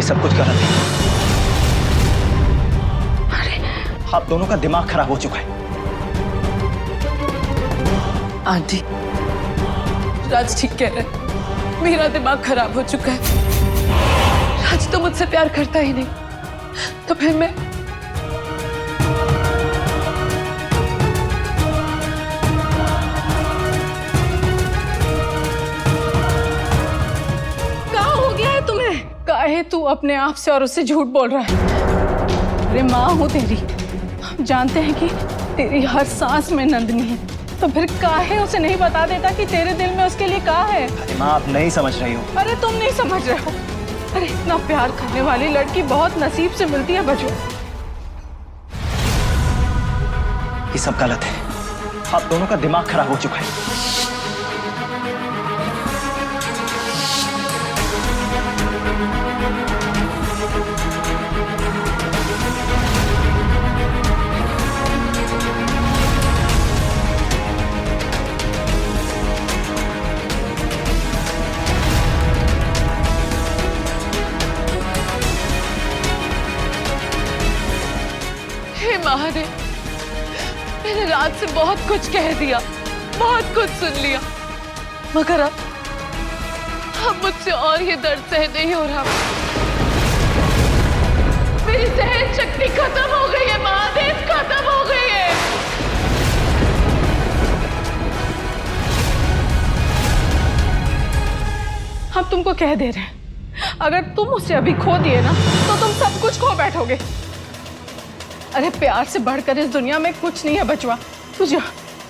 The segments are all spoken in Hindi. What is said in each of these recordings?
सब कुछ गलत है। अरे आप दोनों का दिमाग खराब हो चुका है। आंटी, राज ठीक कह रहा है, मेरा दिमाग खराब हो चुका है। राज तो मुझसे प्यार करता ही नहीं, तो फिर मैं काहे तू अपने आप से और उससे झूठ बोल रहा है? अरे माँ हूँ तेरी, हम जानते हैं कि तेरी हर सांस में नंदनी है, तो फिर काहे उसे नहीं बता देता कि तेरे दिल में उसके लिए क्या है? अरे माँ, आप नहीं समझ रही हो। अरे तुम नहीं समझ रहे हो। अरे इतना प्यार करने वाली लड़की बहुत नसीब से मिलती है बच्चों। ये सब गलत है। आप दोनों का दिमाग खराब हो चुका है। महादेव, मैंने रात से बहुत कुछ कह दिया, बहुत कुछ सुन लिया, मगर अब मुझसे और ये दर्द सहन नहीं हो रहा। मेरी सहन शक्ति खत्म हो गई है महादेव, खत्म हो गई है। हम तुमको कह दे रहे हैं, अगर तुम उसे अभी खो दिए ना, तो तुम सब कुछ खो बैठोगे। अरे प्यार से बढ़कर इस दुनिया में कुछ नहीं है बचवा। तू जा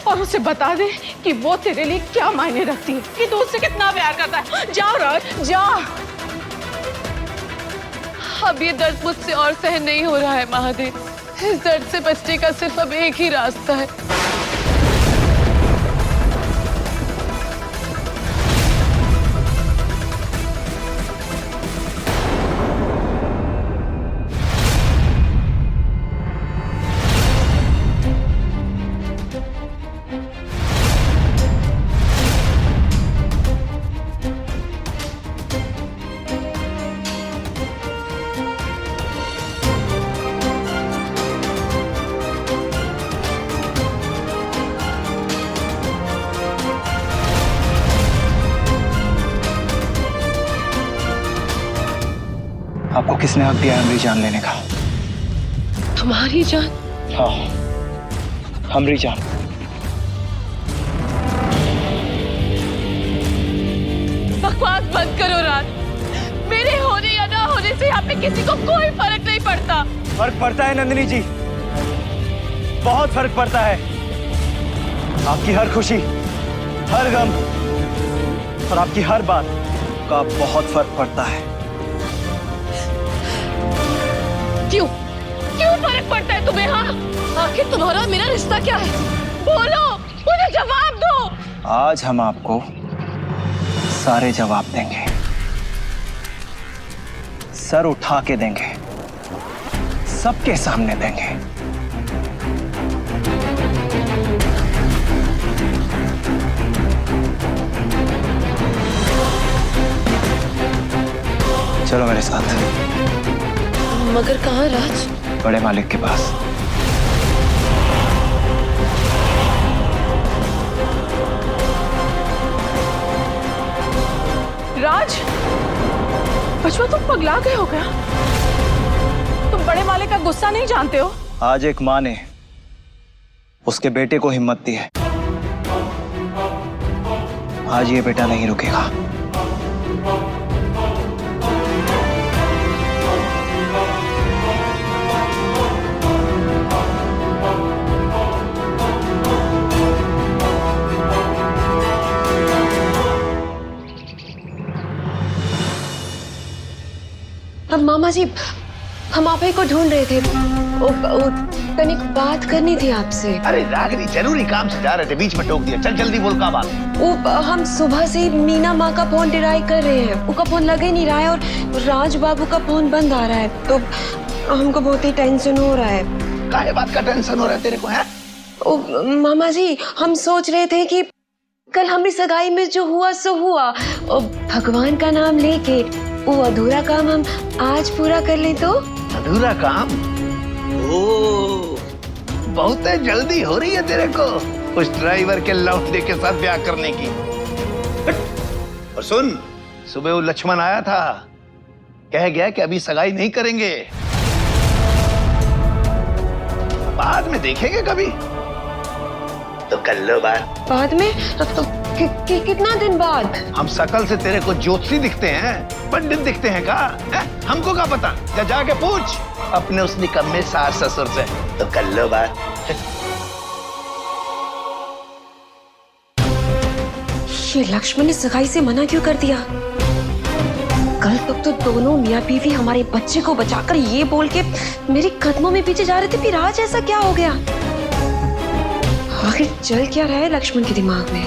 और उसे बता दे कि वो तेरे लिए क्या मायने रखती है, कि तू उससे कितना प्यार करता है। जा राज, जा। अब ये दर्द मुझसे और सहन नहीं हो रहा है महादेव। इस दर्द से बचने का सिर्फ अब एक ही रास्ता है। आपको किसने हक दिया हमारी जान लेने का? तुम्हारी जान? हाँ, हमारी जान। बकवास बंद करो राज। मेरे होने या ना होने से यहाँ पे किसी को कोई फर्क नहीं पड़ता। फर्क पड़ता है नंदिनी जी, बहुत फर्क पड़ता है। आपकी हर खुशी, हर गम और आपकी हर बात का बहुत फर्क पड़ता है। क्यों क्यों फर्क पड़ता है तुम्हें? हाँ, आखिर तुम्हारा मेरा रिश्ता क्या है? बोलो, मुझे जवाब दो। आज हम आपको सारे जवाब देंगे, सर उठा के देंगे, सबके सामने देंगे। चलो मेरे साथ। मगर कहाँ राज? बड़े मालिक के पास। राज, बचवा तुम पगला गए हो क्या? तुम बड़े मालिक का गुस्सा नहीं जानते हो? आज एक माँ ने उसके बेटे को हिम्मत दी है, आज ये बेटा नहीं रुकेगा। अब मामा जी, हम आप ही को ढूंढ रहे थे। तनिक बात करनी थी आपसे। अरे रागिनी, जरूरी काम से जा रहे थे, बीच में टोक दिया। चल जल्दी बोल, क्या बात है? हम सुबह से ही मीना माँ का फोन ट्राई कर रहे हैं, उनका फोन लग ही नहीं रहा है और राज बाबू का फोन बंद आ रहा है, तो हमको बहुत ही टेंशन हो रहा है। काहे बात का टेंशन हो रहा है तेरे को? है मामा जी, हम सोच रहे थे कि कल हमारी सगाई में जो हुआ सो हुआ, भगवान का नाम लेके वो अधूरा काम हम आज पूरा कर ले तो? अधूरा काम? ओ, बहुत जल्दी हो रही है तेरे को उस ड्राइवर के लौंडे के साथ ब्याह करने की। और सुन, सुबह वो लक्ष्मण आया था, कह गया कि अभी सगाई नहीं करेंगे, बाद में देखेंगे कभी। तो कर लो बात। बाद में? तो कितना दिन बाद? हम शकल से तेरे को ज्योतिषी दिखते हैं, पंडित दिखते हैं का? हमको क्या पता? जाके पूछ अपने उस निकम्मे सास ससुर से। तो कर लो बात। ये लक्ष्मण ने सगाई से मना क्यों कर दिया? कल तक तो दोनों मियाँ बीवी हमारे बच्चे को बचाकर ये बोल के मेरे कदमों में पीछे जा रहे थे, फिर आज ऐसा क्या हो गया? आखिर चल क्या रहा है लक्ष्मण के दिमाग में?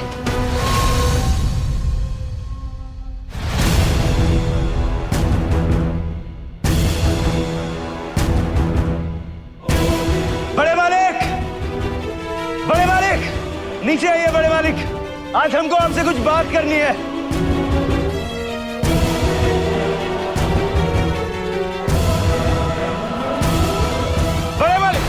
बड़े मालिक, बड़े मालिक, नीचे आइए बड़े मालिक, आज हमको आपसे कुछ बात करनी है। बड़े मालिक,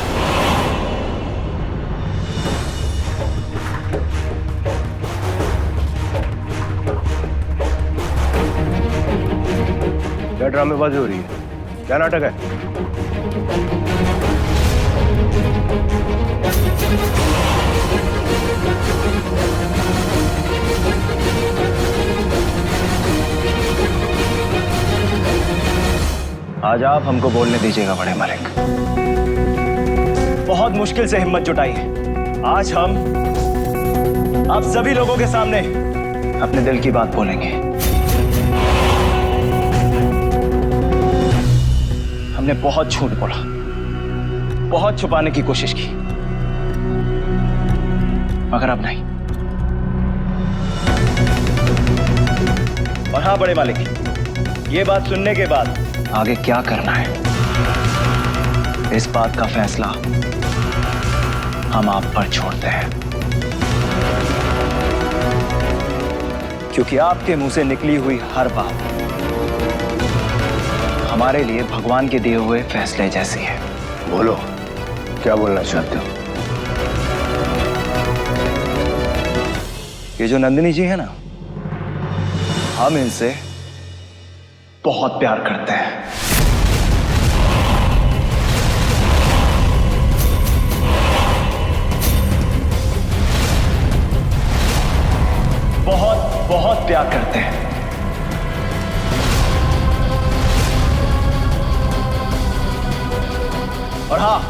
क्या ड्रामेबाजी हो रही है? क्या नाटक है? आज आप हमको बोलने दीजिएगा बड़े मालिक। बहुत मुश्किल से हिम्मत जुटाई है। आज हम आप सभी लोगों के सामने अपने दिल की बात बोलेंगे। हमने बहुत झूठ बोला, बहुत छुपाने की कोशिश की, मगर अब नहीं। और हाँ बड़े मालिक, ये बात सुनने के बाद आगे क्या करना है, इस बात का फैसला हम आप पर छोड़ते हैं, क्योंकि आपके मुंह से निकली हुई हर बात हमारे लिए भगवान के दिए हुए फैसले जैसी है। बोलो, क्या बोलना चाहते हो? ये जो नंदिनी जी है ना, हम इनसे बहुत प्यार करते हैं। बहुत बहुत प्यार करते हैं। और हाँ,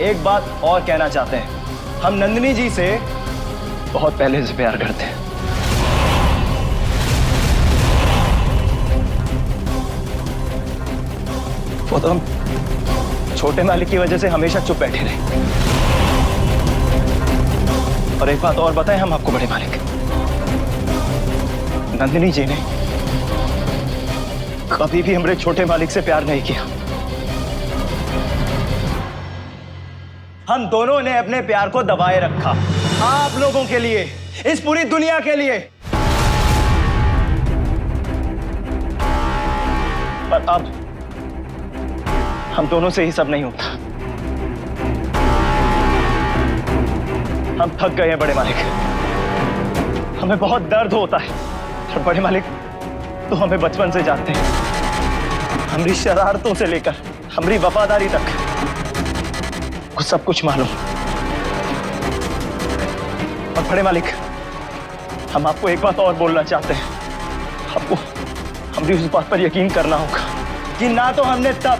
एक बात और कहना चाहते हैं, हम नंदिनी जी से बहुत पहले से प्यार करते हैं। वो तो हम छोटे मालिक की वजह से हमेशा चुप बैठे रहे। और एक बात और बताएं हम आपको बड़े मालिक, नंदिनी जी ने कभी भी हमारे छोटे मालिक से प्यार नहीं किया। हम दोनों ने अपने प्यार को दबाए रखा, आप लोगों के लिए, इस पूरी दुनिया के लिए। पर अब हम दोनों से ही सब नहीं होता। हम थक गए हैं बड़े मालिक, हमें बहुत दर्द होता है। और बड़े मालिक तो हमें बचपन से जानते हैं, हमारी शरारतों से लेकर हमारी वफादारी तक को सब कुछ मालूम। और बड़े मालिक, हम आपको एक बात और बोलना चाहते हैं। आपको हमारी उस बात पर यकीन करना होगा कि ना तो हमने तब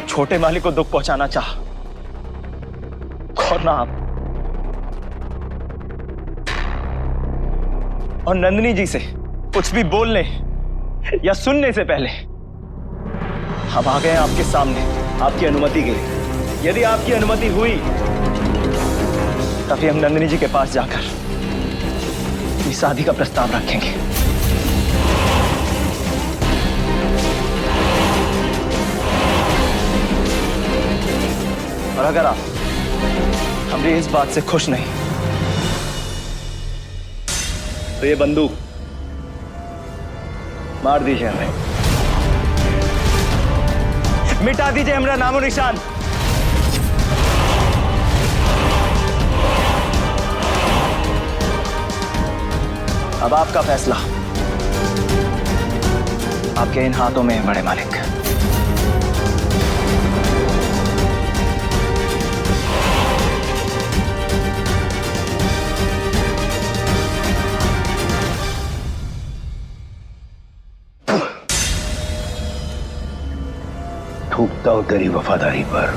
छोटे मालिक को दुख पहुंचाना चाहा, और ना आप। और नंदिनी जी से कुछ भी बोलने या सुनने से पहले हम आ गए आपके सामने आपकी अनुमति के लिए। यदि आपकी अनुमति हुई तभी हम नंदिनी जी के पास जाकर इस शादी का प्रस्ताव रखेंगे। और अगर आप हमारी इस बात से खुश नहीं तो ये बंदूक मार दीजिए हमें। मिटा दीजिए हमारा नामो निशान। अब आपका फैसला आपके इन हाथों में है बड़े मालिक। थूकता हूं तेरी वफादारी पर।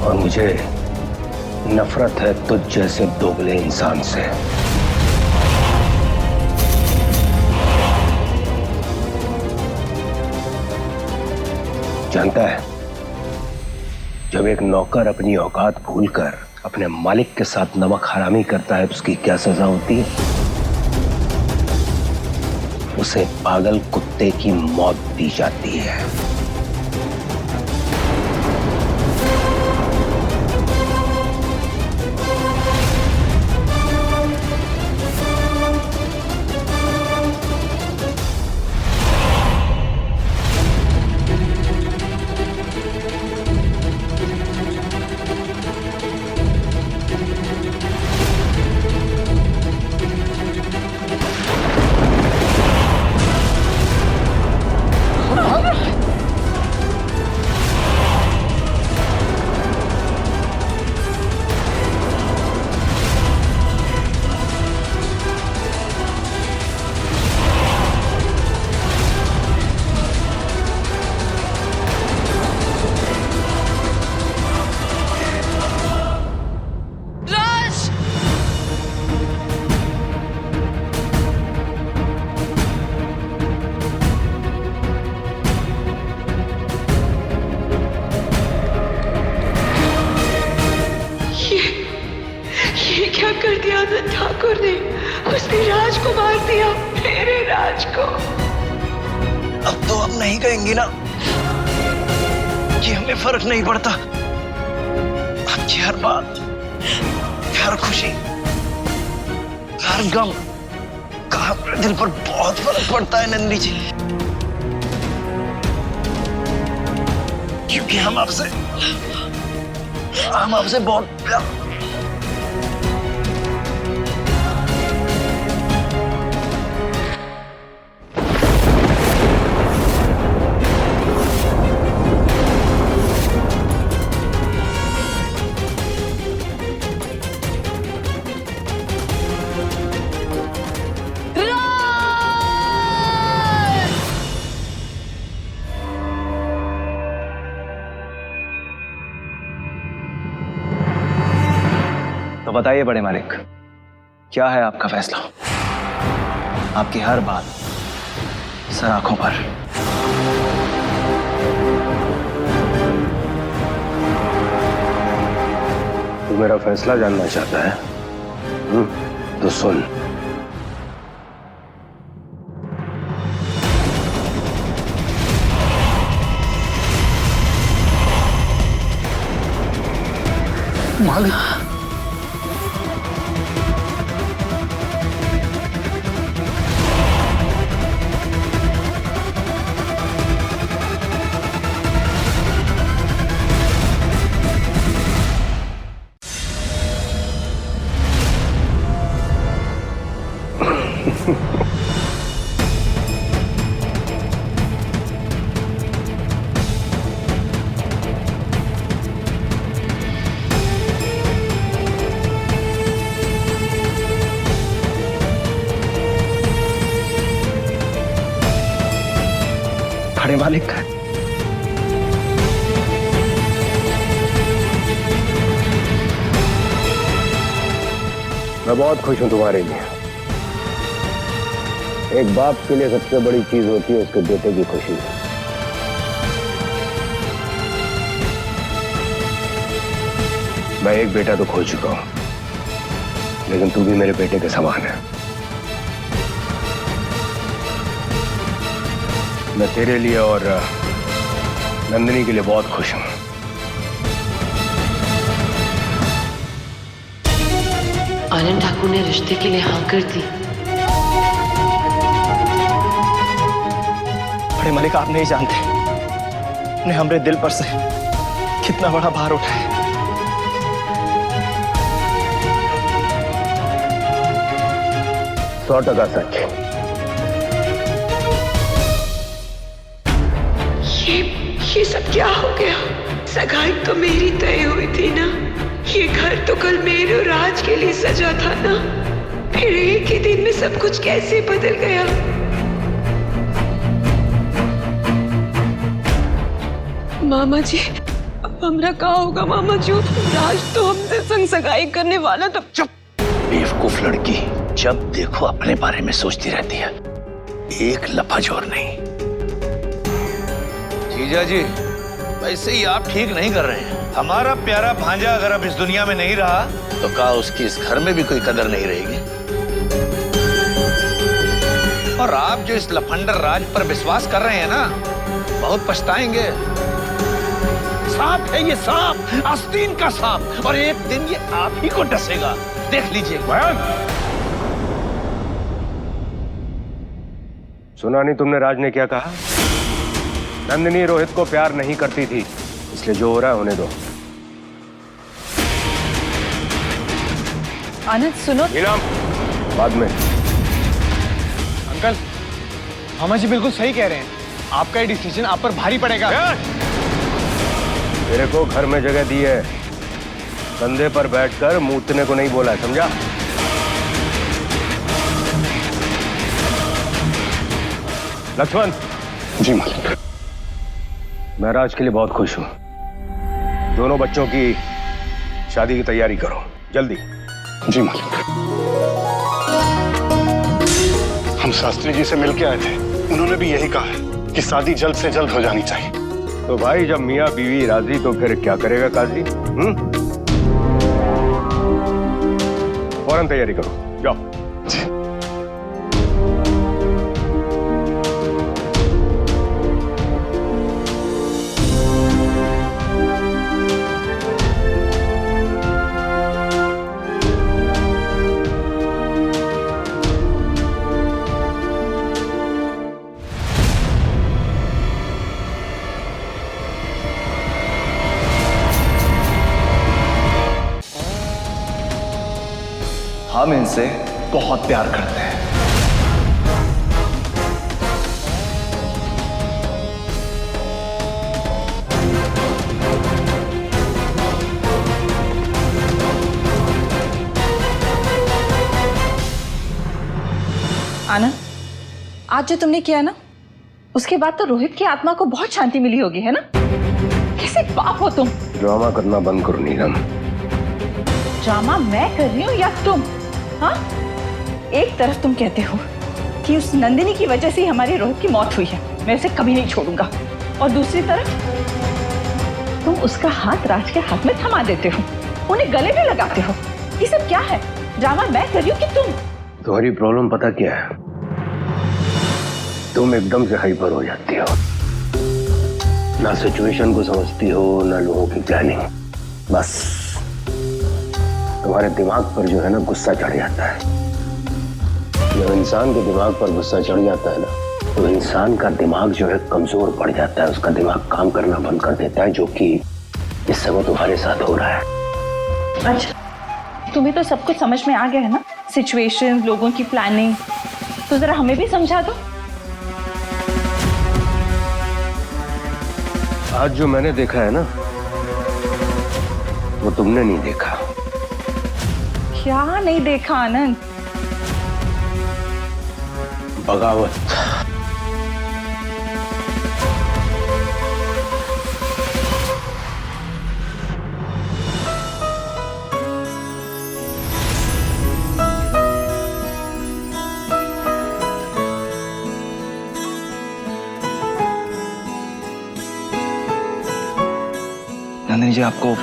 और मुझे नफरत है तुझ जैसे दोगले इंसान से। जानता है, जब एक नौकर अपनी औकात भूलकर अपने मालिक के साथ नमक हरामी करता है तो उसकी क्या सजा होती है? उसे पागल कुत्ते की मौत दी जाती है। कर दिया आनंद ठाकुर ने। उसने राज को मार दिया, मेरे राज को। अब तो आप नहीं कहेंगी ना कि हमें फर्क नहीं पड़ता। आपकी हर बात, हर खुशी, हर गम का हमारे दिल पर बहुत फर्क पड़ता है नंदी जी। क्योंकि हम आपसे बहुत प्यार। तो बताइए बड़े मालिक, क्या है आपका फैसला? आपकी हर बात सर आंखों पर। तू मेरा फैसला जानना चाहता है? तो सुन। मालिक, बड़े मालिक, मैं बहुत खुश हूं तुम्हारे लिए। एक बाप के लिए सबसे बड़ी चीज होती है उसके बेटे की खुशी। मैं एक बेटा तो खो चुका हूं, लेकिन तू भी मेरे बेटे के समान है। मैं तेरे लिए और नंदिनी के लिए बहुत खुश हूं। आनंद ठाकुर ने रिश्ते के लिए हाँ कर दी। बड़े मलिक, आप नहीं जानते ने हमरे दिल पर से कितना बड़ा भार उठाया। 100% सच। ये सब क्या हो गया? सगाई तो मेरी तय हुई थी ना। ये घर तो कल मेरे और राज के लिए सजा था ना। फिर एक ही दिन में सब कुछ कैसे बदल गया? मामा जी, अब हमरा का होगा? मामा जी, राज तो हमसे संग सगाई करने वाला था। चुप बेवकूफ लड़की, जब देखो अपने बारे में सोचती रहती है, एक लफज और नहीं। जीजा जी, वैसे ही आप ठीक नहीं कर रहे हैं। हमारा प्यारा भांजा अगर अब इस दुनिया में नहीं रहा तो क्या उसकी इस घर में भी कोई कदर नहीं रहेगी? और आप जो इस लफंडर राज पर विश्वास कर रहे हैं ना, बहुत पछताएंगे। सांप है ये, सांप, आस्तीन का सांप, और एक दिन ये आप ही को डसेगा, देख लीजिए। सुना नहीं तुमने राज ने क्या कहा? नंदिनी रोहित को प्यार नहीं करती थी, इसलिए जो हो रहा है होने दो। आनंद सुनो। नीलम, बाद में। अंकल, मामा जी बिल्कुल सही कह रहे हैं। आपका ये डिसीजन आप पर भारी पड़ेगा। तेरे को घर में जगह दी है, कंधे पर बैठकर मूतने को नहीं बोला है, समझा? लक्ष्मण। जी मालिक। मैं राज के लिए बहुत खुश हूं। दोनों बच्चों की शादी की तैयारी करो जल्दी। जी मालिक। हम शास्त्री जी से मिलके आए थे, उन्होंने भी यही कहा है कि शादी जल्द से जल्द हो जानी चाहिए। तो भाई जब मियाँ बीवी राजी तो फिर क्या करेगा काजी? फौरन तैयारी करो, जाओ। जी। हम इनसे बहुत प्यार करते हैं। आनंद, आज जो तुमने किया ना, उसके बाद तो रोहित की आत्मा को बहुत शांति मिली होगी, है ना? कैसे बाप हो तुम? ड्रामा करना बंद करो नीलम। ड्रामा मैं कर रही हूँ या तुम? हाँ, एक तरफ तुम कहते हो कि उस नंदिनी की वजह से ही हमारी रोहित की मौत हुई है, मैं उसे कभी नहीं छोड़ूंगा, और दूसरी तरफ तुम उसका हाथ राज के हाथ में थमा देते हो, उन्हें गले में लगाते हो। ये सब क्या है? ड्रामा मैं कर रही हूँ कि तुम? तुम्हारी प्रॉब्लम पता क्या है? तुम एकदम से हाइपर हो जाती हो, ना सिचुएशन को समझती हो ना लोगों की प्लानिंग। बस तुम्हारे दिमाग पर जो है ना गुस्सा चढ़ जाता है। जब इंसान के दिमाग पर गुस्सा चढ़ जाता है ना, तो इंसान का दिमाग जो है कमजोर पड़ जाता है, उसका दिमाग काम करना बंद कर देता है, जो कि इस समय तुम्हारे साथ हो रहा है। अच्छा, तुम्हें तो सब कुछ समझ में आ गया है ना, सिचुएशन, लोगों की प्लानिंग, तो जरा हमें भी समझा दो। आज जो मैंने देखा है ना, वो तुमने नहीं देखा। क्या नहीं देखा आनंद? बगावत। नंदिनी जी, आपको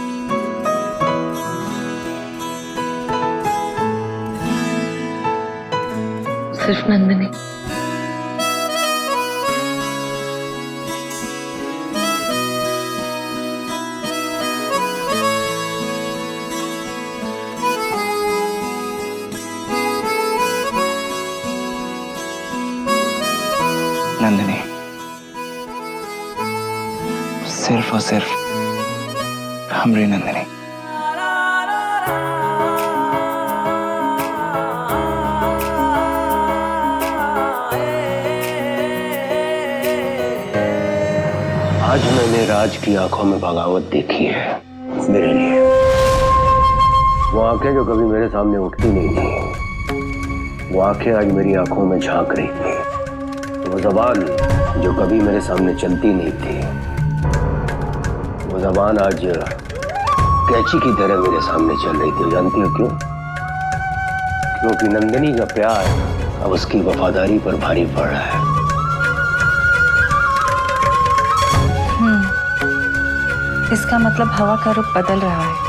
सिर्फ नंदिनी। नंदिनी, सिर्फ और सिर्फ हमरी नंदिनी। आज मैंने राज की आंखों में बगावत देखी है मेरे लिए। वो आंखें जो कभी मेरे सामने उठती नहीं थी, वो आंखें आज मेरी आंखों में झांक रही थी। वो जबान जो कभी मेरे सामने चलती नहीं थी, वो जबान आज कैंची की तरह मेरे सामने चल रही थी। जानती हो क्यों? क्योंकि नंदिनी का प्यार अब उसकी वफादारी पर भारी पड़ रहा है। इसका मतलब हवा का रुख बदल रहा है।